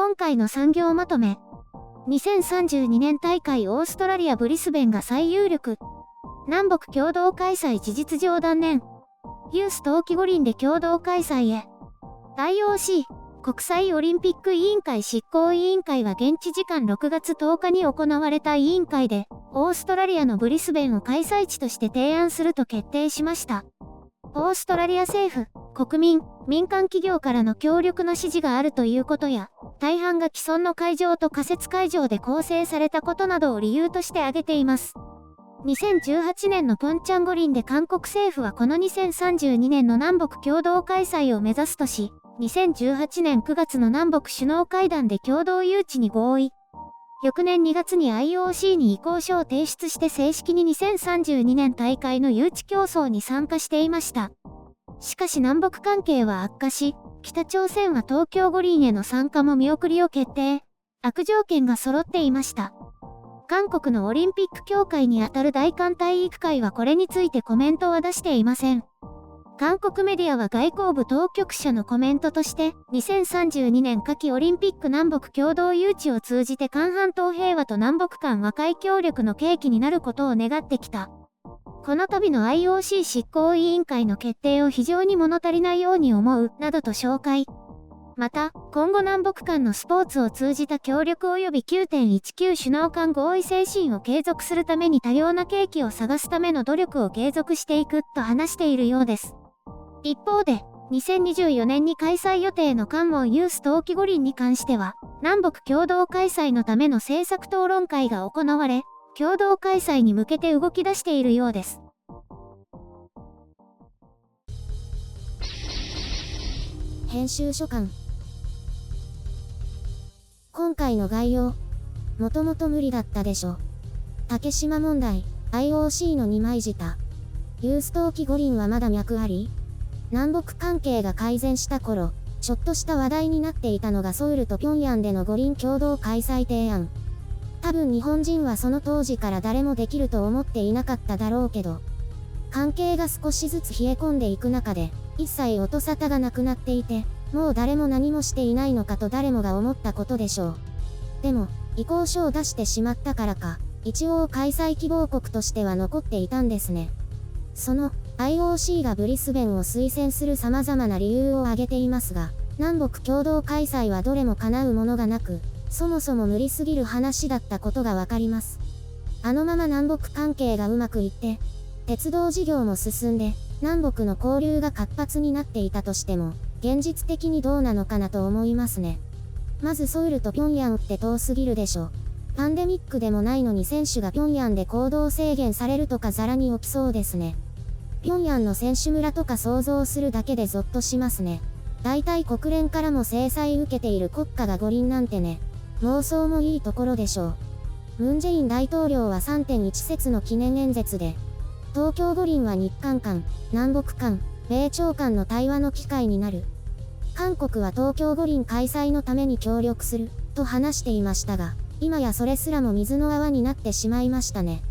今回の産業まとめ。2032年大会オーストラリアブリスベンが最有力。南北共同開催事実上断念。ユース冬季五輪で共同開催へ。IOC、国際オリンピック委員会執行委員会は現地時間6月10日に行われた委員会で、オーストラリアのブリスベンを開催地として提案すると決定しました。オーストラリア政府、国民、民間企業からの強力な支持があるということや、大半が既存の会場と仮設会場で構成されたことなどを理由として挙げています。2018年のピョンチャン五輪で韓国政府はこの2032年の南北共同開催を目指すとし、2018年9月の南北首脳会談で共同誘致に合意。翌年2月に IOC に意向書を提出して正式に2032年大会の誘致競争に参加していました。しかし南北関係は悪化し、北朝鮮は東京五輪への参加も見送りを決定。悪条件が揃っていました。韓国のオリンピック協会にあたる大韓体育会はこれについてコメントは出していません。韓国メディアは外交部当局者のコメントとして、2032年夏季オリンピック南北共同誘致を通じて韓半島平和と南北間和解協力の契機になることを願ってきた。この度の IOC 執行委員会の決定を非常に物足りないように思う、などと紹介。また、今後南北間のスポーツを通じた協力及び 9.19 首脳間合意精神を継続するために多様な契機を探すための努力を継続していく、と話しているようです。一方で、2024年に開催予定の関門ユース冬季五輪に関しては、南北共同開催のための政策討論会が行われ、共同開催に向けて動き出しているようです。編集所感。今回の概要。もともと無理だったでしょ。竹島問題、IOC の二枚舌。ユース冬季五輪はまだ脈あり？南北関係が改善した頃、ちょっとした話題になっていたのがソウルと平壌での五輪共同開催提案。多分日本人はその当時から誰もできると思っていなかっただろうけど、関係が少しずつ冷え込んでいく中で、一切音沙汰がなくなっていて、もう誰も何もしていないのかと誰もが思ったことでしょう。でも、意向書を出してしまったからか、一応開催希望国としては残っていたんですね。その、IOC がブリスベンを推薦する様々な理由を挙げていますが、南北共同開催はどれも叶うものがなく、そもそも無理すぎる話だったことがわかります。あのまま南北関係がうまくいって、鉄道事業も進んで、南北の交流が活発になっていたとしても、現実的にどうなのかなと思いますね。まずソウルと平壌って遠すぎるでしょ。パンデミックでもないのに選手が平壌で行動制限されるとかザラに起きそうですね。平壌の選手村とか想像するだけでゾッとしますね。大体国連からも制裁受けている国家が五輪なんてね。妄想もいいところでしょう。ムン・ジェイン大統領は 3.1 節の記念演説で、東京五輪は日韓間、南北間、米朝間の対話の機会になる。韓国は東京五輪開催のために協力する、と話していましたが、今やそれすらも水の泡になってしまいましたね。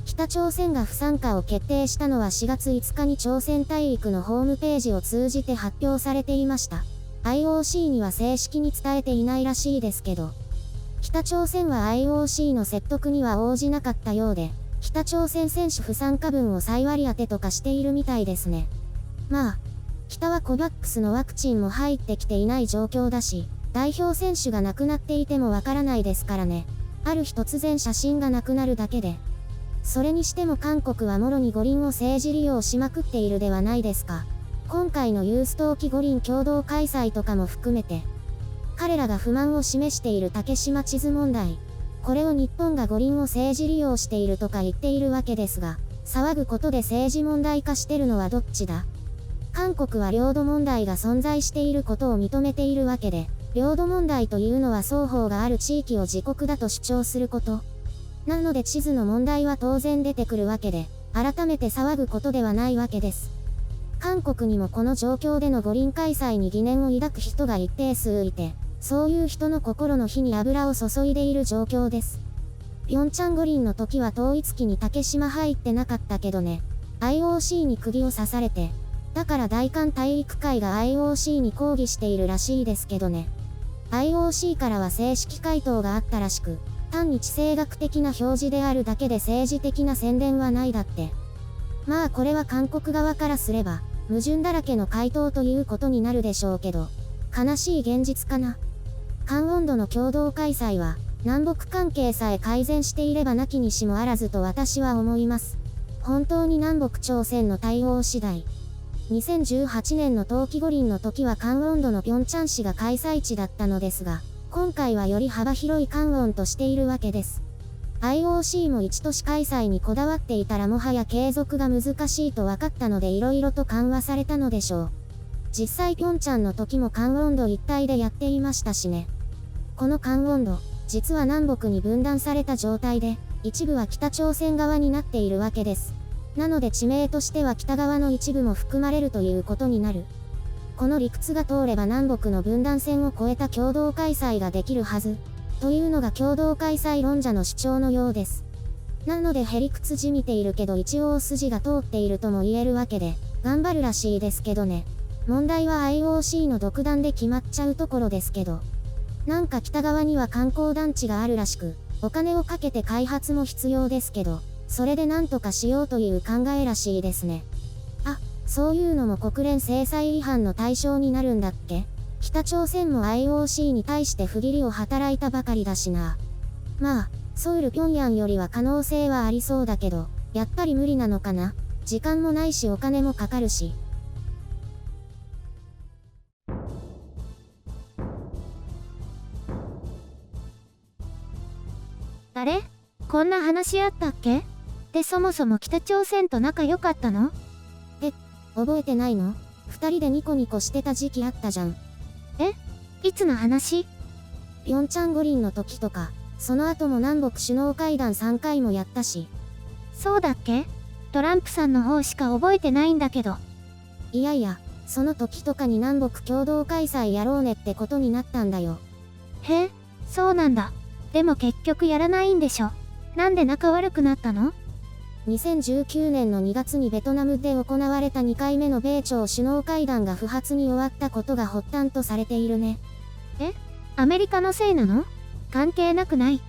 北朝鮮が不参加を決定したのは4月5日に朝鮮体育のホームページを通じて発表されていました。IOC には正式に伝えていないらしいですけど、北朝鮮は IOC の説得には応じなかったようで、北朝鮮選手不参加分を再割り当てとかしているみたいですね。まあ、北はコバックスのワクチンも入ってきていない状況だし、代表選手が亡くなっていてもわからないですからね。ある日突然写真がなくなるだけで。それにしても韓国はもろに五輪を政治利用しまくっているではないですか。今回のユース冬季五輪共同開催とかも含めて、彼らが不満を示している竹島地図問題。これを日本が五輪を政治利用しているとか言っているわけですが、騒ぐことで政治問題化してるのはどっちだ？韓国は領土問題が存在していることを認めているわけで、領土問題というのは双方がある地域を自国だと主張すること。なので地図の問題は当然出てくるわけで、改めて騒ぐことではないわけです。韓国にもこの状況での五輪開催に疑念を抱く人が一定数いて、そういう人の心の火に油を注いでいる状況です。ピョンチャン五輪の時は統一期に竹島入ってなかったけどね。IOC に釘を刺されて、だから大韓体育会が IOC に抗議しているらしいですけどね。IOC からは正式回答があったらしく、単に地政学的な表示であるだけで政治的な宣伝はないだって。まあこれは韓国側からすれば、矛盾だらけの回答ということになるでしょうけど、悲しい現実かな。韓温度の共同開催は、南北関係さえ改善していればなきにしもあらずと私は思います。本当に南北朝鮮の対応次第。2018年の冬季五輪の時は韓温度の平昌市が開催地だったのですが、今回はより幅広い韓温としているわけです。IOC も一都市開催にこだわっていたらもはや継続が難しいと分かったので色々と緩和されたのでしょう。実際平昌の時も韓温度一体でやっていましたしね。この韓温度、実は南北に分断された状態で、一部は北朝鮮側になっているわけです。なので地名としては北側の一部も含まれるということになる。この理屈が通れば南北の分断線を越えた共同開催ができるはず。というのが共同開催論者の主張のようです。なのでへりくつじみているけど一応筋が通っているとも言えるわけで、頑張るらしいですけどね。問題は IOC の独断で決まっちゃうところですけど。なんか北側には観光団地があるらしく、お金をかけて開発も必要ですけど、それでなんとかしようという考えらしいですね。あ、そういうのも国連制裁違反の対象になるんだっけ？北朝鮮も IOC に対して不義理を働いたばかりだしな。まあ、ソウル平壌よりは可能性はありそうだけど、やっぱり無理なのかな？時間もないしお金もかかるし。あれ？こんな話あったっけ？でそもそも北朝鮮と仲良かったの？覚えてないの？二人でニコニコしてた時期あったじゃん。いつの話？平昌五輪の時とか、その後も南北首脳会談3回もやったし。そうだっけ？トランプさんの方しか覚えてないんだけど。いやいや、その時とかに南北共同開催やろうねってことになったんだよ。へえ、そうなんだ。でも結局やらないんでしょ。なんで仲悪くなったの？2019年の2月にベトナムで行われた2回目の米朝首脳会談が不発に終わったことが発端とされているね。アメリカのせいなの？関係なくない。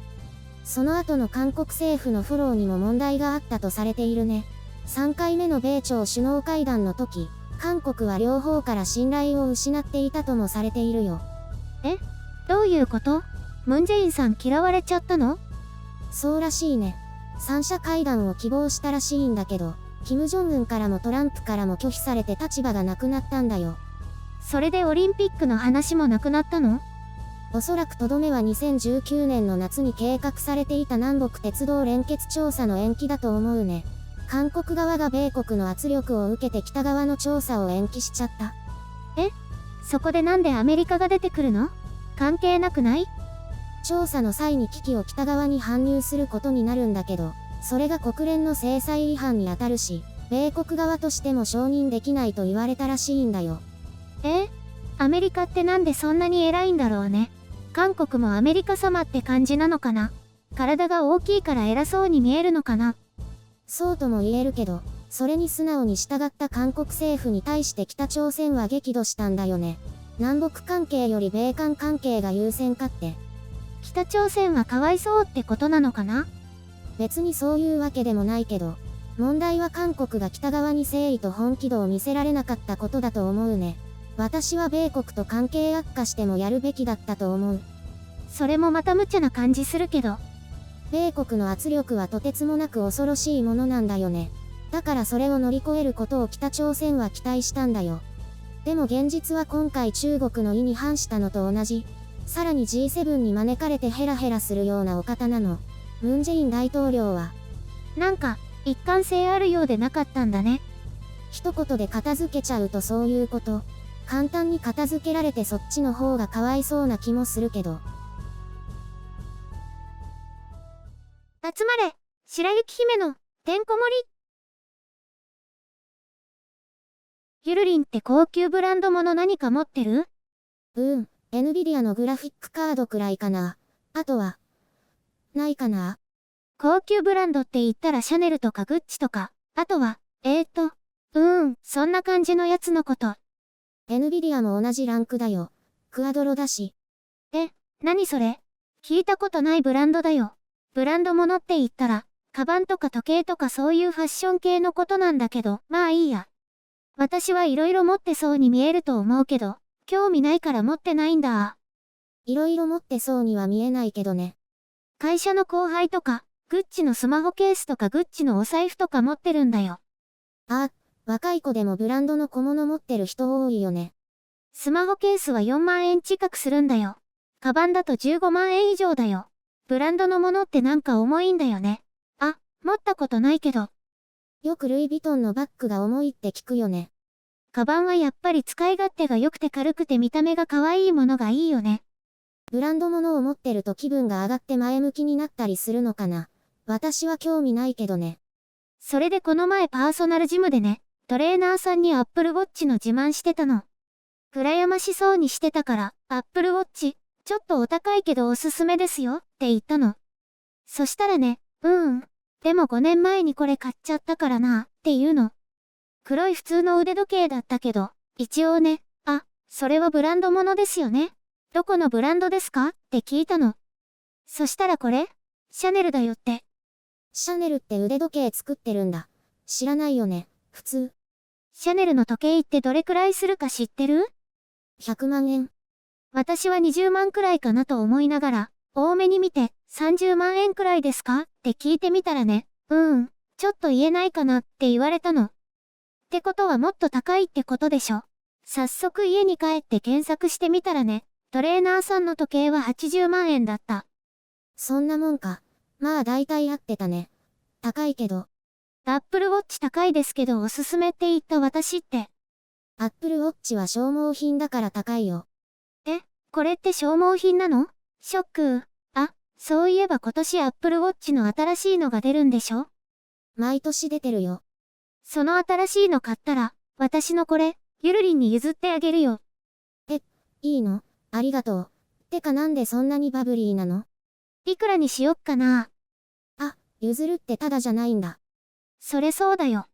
その後の韓国政府のフォローにも問題があったとされているね。3回目の米朝首脳会談の時、韓国は両方から信頼を失っていたともされているよ。どういうこと？ムンジェインさん嫌われちゃったの？そうらしいね。三者会談を希望したらしいんだけど、キム・ジョンウンからもトランプからも拒否されて立場がなくなったんだよ。それでオリンピックの話もなくなったの？おそらくとどめは2019年の夏に計画されていた南北鉄道連結調査の延期だと思うね。韓国側が米国の圧力を受けて北側の調査を延期しちゃった。そこでなんでアメリカが出てくるの？関係なくない？調査の際に危機を北側に搬入することになるんだけど、それが国連の制裁違反に当たるし、米国側としても承認できないと言われたらしいんだよ。アメリカってなんでそんなに偉いんだろうね。韓国もアメリカ様って感じなのかな。体が大きいから偉そうに見えるのかな。そうとも言えるけど、それに素直に従った韓国政府に対して北朝鮮は激怒したんだよね。南北関係より米韓関係が優先かって。北朝鮮はかわいそうってことなのかな。別にそういうわけでもないけど、問題は韓国が北側に誠意と本気度を見せられなかったことだと思うね。私は米国と関係悪化してもやるべきだったと思う。それもまた無茶な感じするけど。米国の圧力はとてつもなく恐ろしいものなんだよね。だからそれを乗り越えることを北朝鮮は期待したんだよ。でも現実は今回中国の意に反したのと同じ。さらに G7 に招かれてヘラヘラするようなお方なの。ムン・ジェイン大統領は。なんか、一貫性あるようでなかったんだね。一言で片付けちゃうとそういうこと。簡単に片付けられてそっちの方がかわいそうな気もするけど。集まれ、白雪姫の、てんこ盛り。ゆるりんって高級ブランド物何か持ってる？NVIDIA のグラフィックカードくらいかな。あとは、ないかな。高級ブランドって言ったらシャネルとかグッチとか、あとは、そんな感じのやつのこと。NVIDIA も同じランクだよ。クアドロだし。何それ？聞いたことないブランドだよ。ブランド物って言ったら、カバンとか時計とかそういうファッション系のことなんだけど、まあいいや。私はいろいろ持ってそうに見えると思うけど、興味ないから持ってないんだ。いろいろ持ってそうには見えないけどね。会社の後輩とか、グッチのスマホケースとかグッチのお財布とか持ってるんだよ。あ、若い子でもブランドの小物持ってる人多いよね。スマホケースは4万円近くするんだよ。カバンだと15万円以上だよ。ブランドのものってなんか重いんだよね。あ、持ったことないけど。よくルイ・ヴィトンのバッグが重いって聞くよね。カバンはやっぱり使い勝手が良くて軽くて見た目が可愛いものがいいよね。ブランド物を持ってると気分が上がって前向きになったりするのかな。私は興味ないけどね。それでこの前パーソナルジムでね、トレーナーさんにアップルウォッチの自慢してたの。羨ましそうにしてたから、アップルウォッチ、ちょっとお高いけどおすすめですよ、って言ったの。そしたらね、でも5年前にこれ買っちゃったからな、っていうの。黒い普通の腕時計だったけど、一応ね、それはブランド物ですよね。どこのブランドですかって聞いたの。そしたらこれシャネルだよって。シャネルって腕時計作ってるんだ。知らないよね、普通。シャネルの時計ってどれくらいするか知ってる？ 100万円。私は20万くらいかなと思いながら、多めに見て、30万円くらいですかって聞いてみたらね、ちょっと言えないかなって言われたの。ってことはもっと高いってことでしょ。早速家に帰って検索してみたらね、トレーナーさんの時計は80万円だった。そんなもんか。まあ大体合ってたね。高いけど。アップルウォッチ高いですけどおすすめって言った私って。アップルウォッチは消耗品だから高いよ。これって消耗品なの？ショック。そういえば今年アップルウォッチの新しいのが出るんでしょ？毎年出てるよ。その新しいの買ったら、私のこれ、ゆるりんに譲ってあげるよ。いいの？ありがとう。てかなんでそんなにバブリーなの？いくらにしよっかな。譲るってただじゃないんだ。それそうだよ。